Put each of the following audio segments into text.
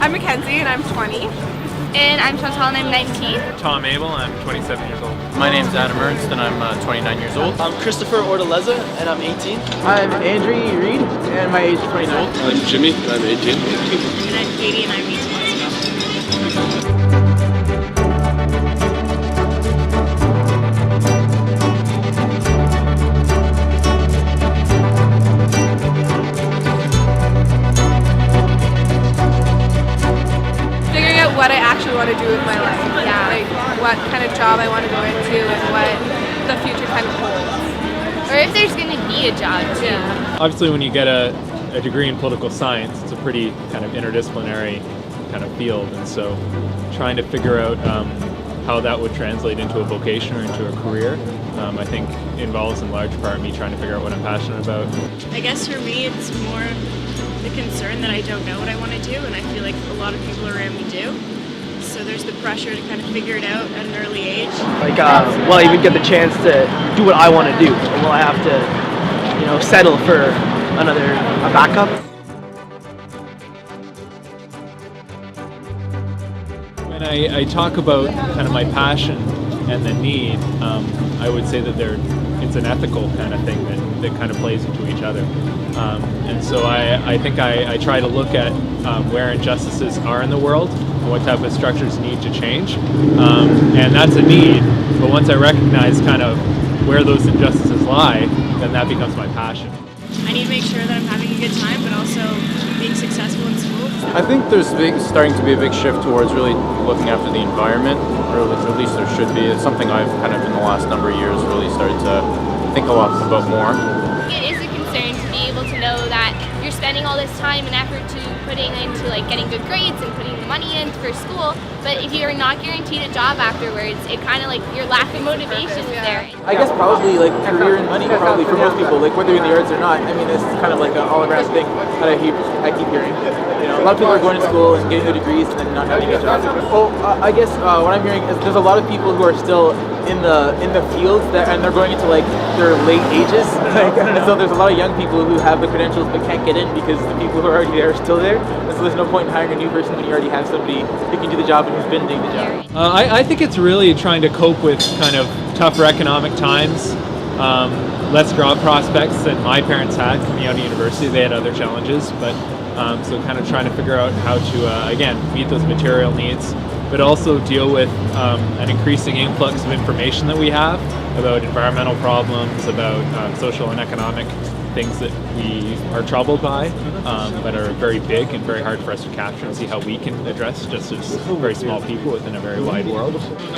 I'm Mackenzie and I'm 20. And I'm Chantal and I'm 19. Tom Abel, I'm 27 years old. My name's Adam Ernst and I'm 29 years old. I'm Christopher Ordaleza and I'm 18. I'm Andrew Reed and my age is 29. I'm Jimmy and I'm 18. And I'm Katie and I'm 18. What I actually want to do with my life. Yeah. Like what kind of job I want to go into and what the future kind of holds. Or if there's going to be a job too. Yeah. Obviously when you get a degree in political science, it's a pretty kind of interdisciplinary kind of field, and so trying to figure out how that would translate into a vocation or into a career, I think involves in large part me trying to figure out what I'm passionate about. I guess for me it's more the concern that I don't know what I want to do, and I feel like a lot of people around me do. So there's the pressure to kind of figure it out at an early age. Like, will I even get the chance to do what I want to do? Or will I have to, settle for a backup? When I talk about kind of my passion and the need, I would say that it's an ethical kind of thing that kind of plays into each other. And so I think I try to look at where injustices are in the world and what type of structures need to change. And that's a need, but once I recognize kind of where those injustices lie, then that becomes my passion. I need to make sure that I'm having a good time, but also being successful in school. I think there's starting to be a big shift towards really looking after the environment, or at least there should be. It's something I've kind of in the last number of years really started to think a lot about more. It is a concern to be able to know that you're spending all this time and effort to putting into like getting good grades and putting the money in for school, but if you're not guaranteed a job afterwards, it kind of like your lack of motivation is there. I guess probably like career and money probably for most people, like whether you're in the arts or not. I mean, it's kind of like an all-around thing that I keep hearing. A lot of people are going to school and getting their degrees and then not having a job. Well, I guess what I'm hearing is there's a lot of people who are still in the fields and they're going into like their late ages. So there's a lot of young people who have the credentials but can't get in because the people who are already there are still there. And so there's no point in hiring a new person when you already have somebody who can do the job and who's been doing the job. I think it's really trying to cope with kind of tougher economic times, less job prospects than my parents had coming out of university. They had other challenges, but so kind of trying to figure out how to, again, meet those material needs, but also deal with an increasing influx of information that we have about environmental problems, about social and economic things that we are troubled by, that are very big and very hard for us to capture and see how we can address just as very small people within a very wide world.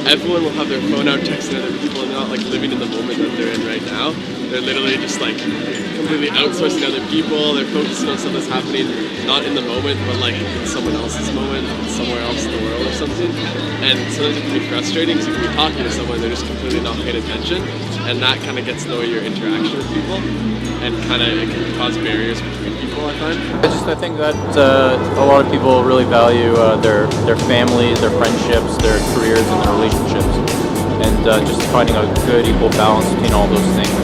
Everyone will have their phone out texting other people and not like living in the moment that they're in right now. They're literally just like completely outsourcing other people. They're focusing on stuff that's happening not in the moment, but like in someone else's moment, somewhere else in the world or something. And sometimes it can be frustrating because you can be talking to someone, they're just completely not paying attention, and that kind of gets in the way of your interaction with people, and kind of it can cause barriers between people, I find. I think that a lot of people really value their families, their friendships, their careers, and their relationships, and just finding a good equal balance between all those things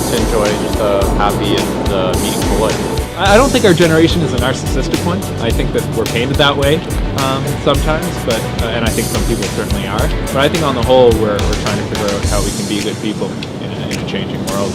to enjoy just a happy and meaningful life. I don't think our generation is a narcissistic one. I think that we're painted that way sometimes, but and I think some people certainly are. But I think on the whole, we're trying to figure out how we can be good people in a changing world.